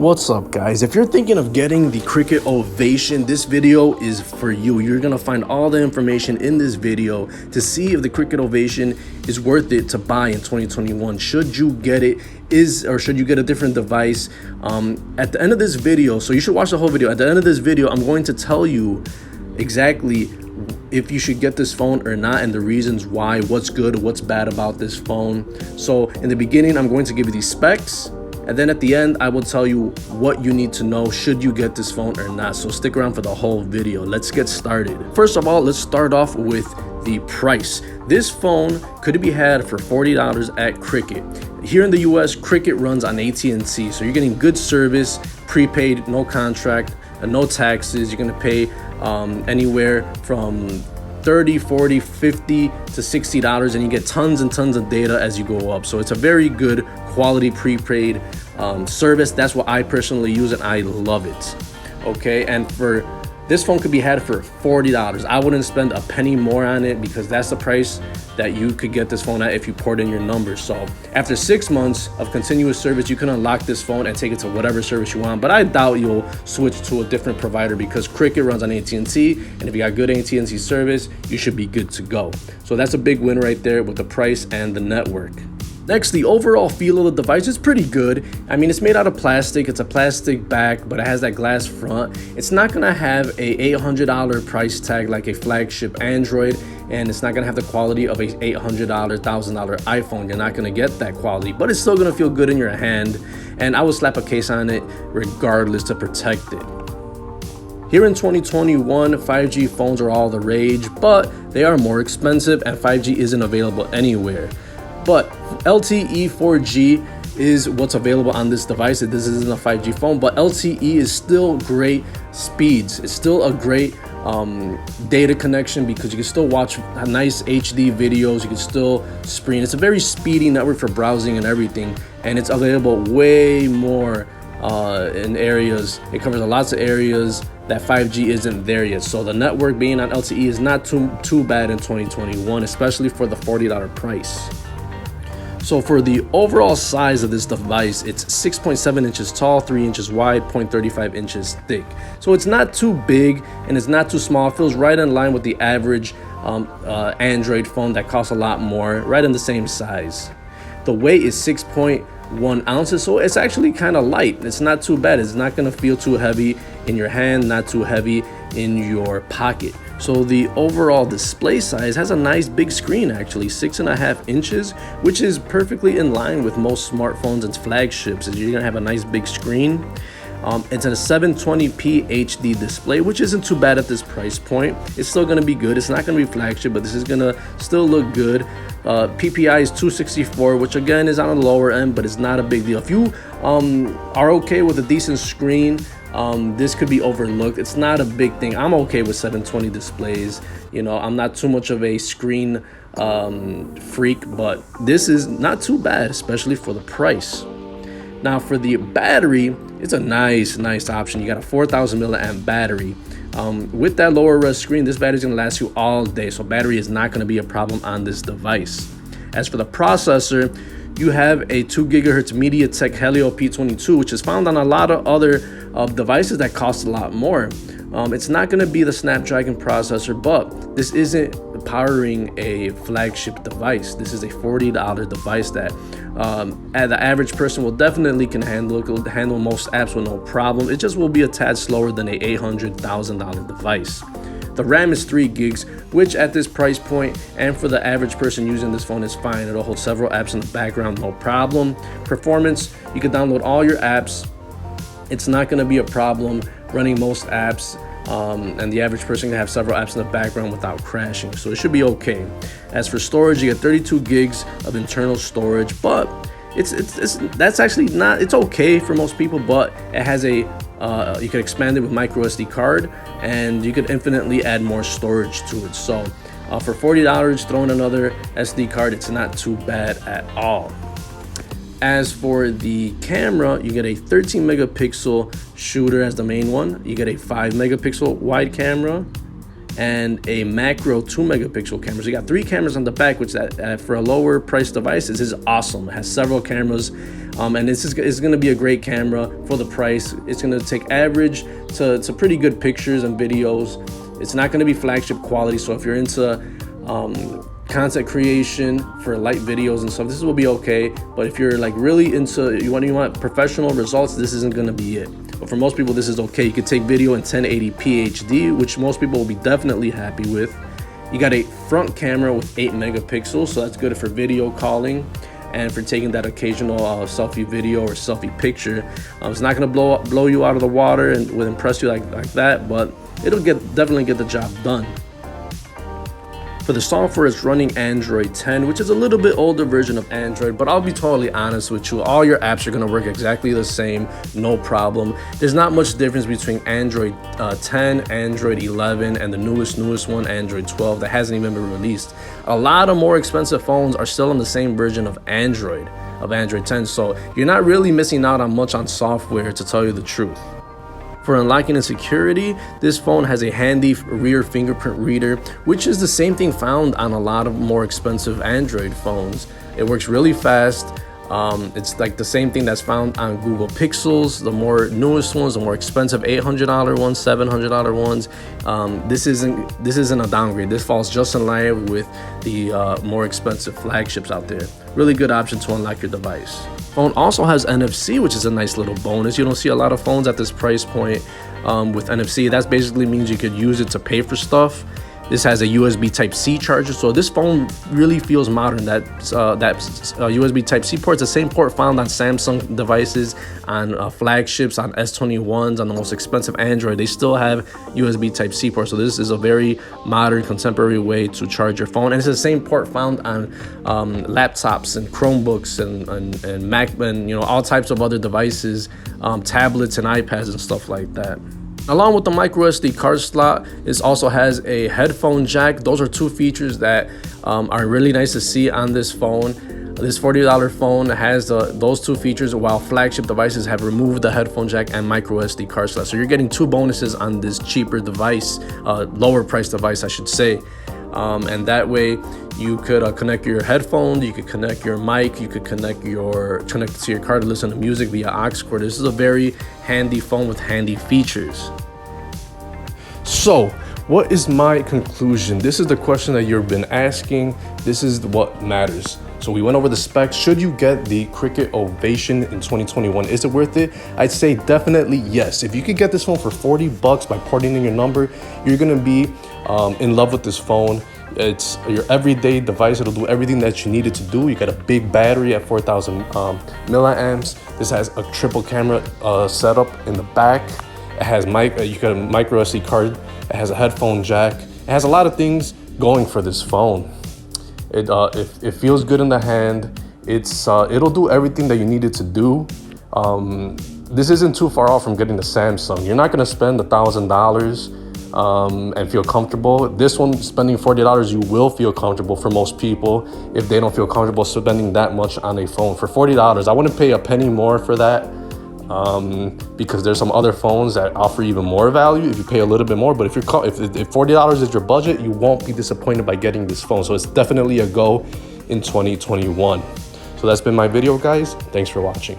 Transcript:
What's up, guys? If you're thinking of getting the Cricket Ovation, this video is for you. You're gonna find all the information in this video to see if the Cricket Ovation is worth it to buy in 2021. Should you get it, or should you get a different device? At the end of this video, so you should watch the whole video. At the end of this video, I'm going to tell you exactly if you should get this phone or not, and the reasons why, what's good, what's bad about this phone. So in the beginning, I'm going to give you these specs, and then at the end, I will tell you what you need to know should you get this phone or not. So stick around for the whole video. Let's get started. First of all, let's start off with the price. This phone could be had for $40 at Cricket. Here in the US, Cricket runs on AT&T, so you're getting good service, prepaid, no contract, and no taxes. You're gonna pay anywhere from $30, $40, $50 to $60, and you get tons and tons of data as you go up. So it's a very good quality prepaid service. That's what I personally use, and I love it. Okay, and for this phone could be had for $40. I wouldn't spend a penny more on it because that's the price that you could get this phone at if you poured in your numbers. So after 6 months of continuous service, you can unlock this phone and take it to whatever service you want. But I doubt you'll switch to a different provider because Cricket runs on AT&T, and if you got good AT&T service, you should be good to go. So that's a big win right there with the price and the network. Next, the overall feel of the device is pretty good. I mean, it's made out of plastic. It's a plastic back, but it has that glass front. It's not gonna have a $800 price tag like a flagship Android, and it's not gonna have the quality of a $800, $1,000 iPhone. You're not gonna get that quality, but it's still gonna feel good in your hand, and I would slap a case on it regardless to protect it. Here in 2021, 5G phones are all the rage, but they are more expensive, and 5G isn't available anywhere. But LTE 4G is what's available on this device. This isn't a 5G phone, but LTE is still great speeds. It's still a great data connection because you can still watch nice HD videos. You can still stream. It's a very speedy network for browsing and everything, and it's available way more in areas. It covers lots of areas that 5G isn't there yet. So the network being on LTE is not too bad in 2021, especially for the $40 price. So for the overall size of this device, it's 6.7 inches tall, 3 inches wide, 0.35 inches thick. So it's not too big and it's not too small. It feels right in line with the average Android phone that costs a lot more, right in the same size. The weight is 6.1 ounces, so it's actually kind of light. It's not too bad. It's not gonna feel too heavy in your hand, not too heavy in your pocket. So the overall display size has a nice big screen, actually 6.5 inches, which is perfectly in line with most smartphones and flagships. You're gonna have a nice big screen. It's a 720p HD display, which isn't too bad at this price point. It's still gonna be good. It's not gonna be flagship, but this is gonna still look good. PPI is 264, which again is on the lower end, but it's not a big deal. If you are okay with a decent screen, this could be overlooked. It's not a big thing. I'm okay with 720 displays. You know, I'm not too much of a screen freak, but this is not too bad, especially for the price. Now for the battery, it's a nice option. You got a 4,000 milliamp battery. With that lower res screen, this battery is gonna last you all day, so battery is not gonna be a problem on this device. As for the processor, you have a 2 gigahertz MediaTek Helio P22, which is found on a lot of other devices that cost a lot more. It's not going to be the Snapdragon processor, but this isn't powering a flagship device. This is a $40 device that the average person will definitely can handle. It will handle most apps with no problem. It just will be a tad slower than a $800,000 device. The RAM is 3 gigs, which at this price point and for the average person using this phone is fine. It'll hold several apps in the background, no problem. Performance, you can download all your apps. It's not going to be a problem running most apps, and the average person can have several apps in the background without crashing, so it should be okay. As for storage, you get 32 gigs of internal storage, but that's actually not, it's okay for most people, but it has a you can expand it with micro SD card, and you could infinitely add more storage to it. So for $40, throw in another SD card, it's not too bad at all. As for the camera, you get a 13 megapixel shooter as the main one. You get a 5 megapixel wide camera, and a macro 2 megapixel camera. So you got 3 cameras on the back, which for a lower price device is awesome. It has several cameras, and this is going to be a great camera for the price. It's going to take average to pretty good pictures and videos. It's not going to be flagship quality, so if you're into content creation for light videos and stuff, this will be okay. But if you're like really into you want professional results, this isn't going to be it. But for most people, this is okay. You could take video in 1080p HD, which most people will be definitely happy with. You got a front camera with 8 megapixels, so that's good for video calling and for taking that occasional selfie video or selfie picture. It's not going to blow you out of the water and would impress you like that, but it'll definitely get the job done. For the software, it's running Android 10, which is a little bit older version of Android, but I'll be totally honest with you, all your apps are going to work exactly the same, no problem. There's not much difference between Android 10, Android 11, and the newest one, Android 12, that hasn't even been released. A lot of more expensive phones are still on the same version of Android 10, so you're not really missing out on much on software, to tell you the truth. For unlocking and security, this phone has a handy rear fingerprint reader, which is the same thing found on a lot of more expensive Android phones. It works really fast. It's like the same thing that's found on Google Pixels, the more newest ones, the more expensive $800 ones, $700 ones. This isn't a downgrade. This falls just in line with the more expensive flagships out there. Really good option to unlock your device. Phone also has NFC, which is a nice little bonus. You don't see a lot of phones at this price point with NFC. That basically means you could use it to pay for stuff. This has a USB Type-C charger, so this phone really feels modern. That USB Type-C port is the same port found on Samsung devices, on flagships, on S21s, on the most expensive Android. They still have USB Type-C port, so this is a very modern, contemporary way to charge your phone. And it's the same port found on laptops and Chromebooks and Mac and all types of other devices, tablets and iPads and stuff like that. Along with the micro SD card slot, this also has a headphone jack. Those are 2 features that are really nice to see on this phone. This $40 phone has those 2 features, while flagship devices have removed the headphone jack and micro SD card slot. So you're getting 2 bonuses on this cheaper device, lower price device, I should say. And that way you could connect your headphone, you could connect your mic, you could connect to your car to listen to music via aux cord. This is a very handy phone with handy features. So what is my conclusion? This is the question that you've been asking. This is what matters. So we went over the specs. Should you get the Cricket Ovation in 2021? Is it worth it? I'd say definitely yes. If you could get this phone for $40 by porting in your number, you're gonna be in love with this phone. It's your everyday device. It'll do everything that you need it to do. You got a big battery at 4,000 milliamps. This has a triple camera setup in the back. It has you got a micro SD card. It has a headphone jack. It has a lot of things going for this phone. It feels good in the hand. It'll do everything that you need it to do. This isn't too far off from getting the Samsung. You're not gonna spend $1,000 and feel comfortable. This one, spending $40, you will feel comfortable for most people if they don't feel comfortable spending that much on a phone. For $40, I wouldn't pay a penny more for that because there's some other phones that offer even more value if you pay a little bit more. But if $40 is your budget, you won't be disappointed by getting this phone. So it's definitely a go in 2021. So that's been my video, guys. Thanks for watching.